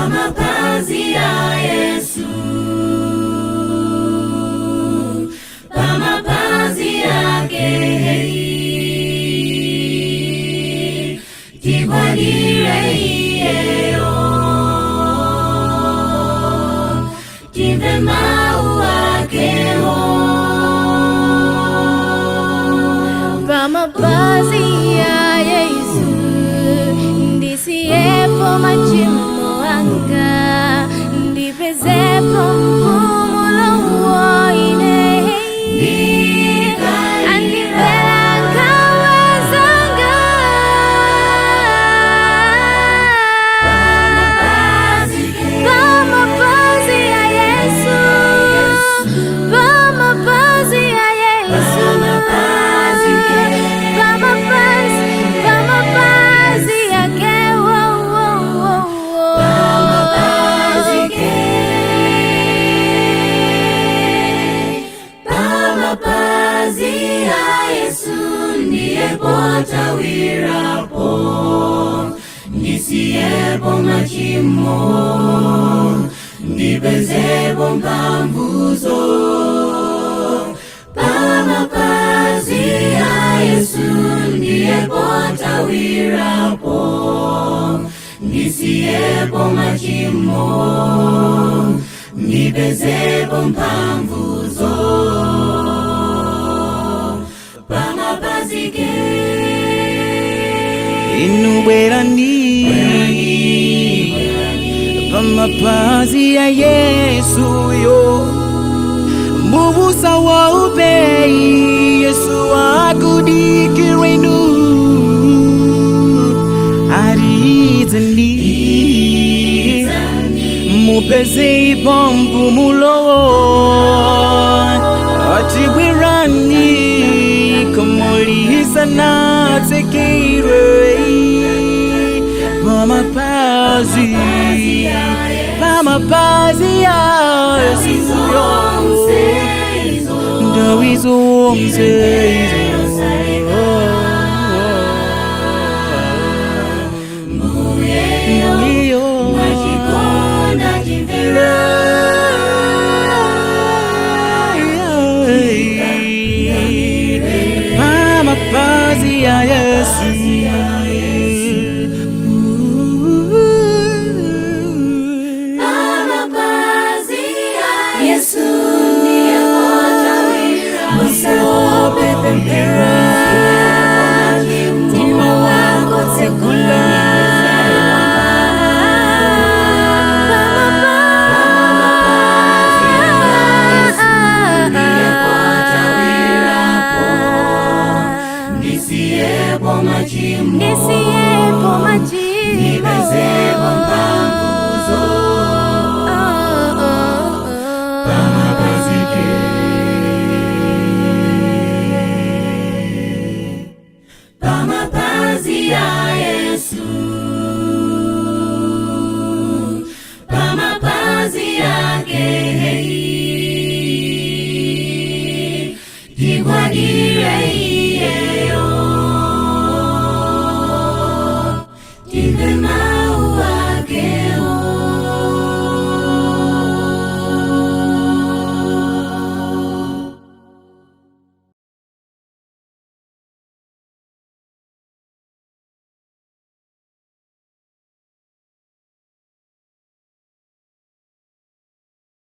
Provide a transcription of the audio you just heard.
mapenzi ya Yesu, pa mapenzi yake tibadire yeo tive maua keo pa mapenzi ya Yesu ndisiepo majimo anga ndipezepo mpumulo woine tawirapo nisiepo machimo ndibezebo mpamvuzo pa mapenzi ya Yesu ndiepo tawirapo nisiepo machimo ndibezebo mpamvuzo pa mapenzi Inuberani pa mapenzi ya Yesu yo mubusa wa upei Yesu akudikirenu arizani mupeze ipompu mulo atibirani komolisa na tekirwe pa mapenzi ya Yesu yo ndawizo mzezo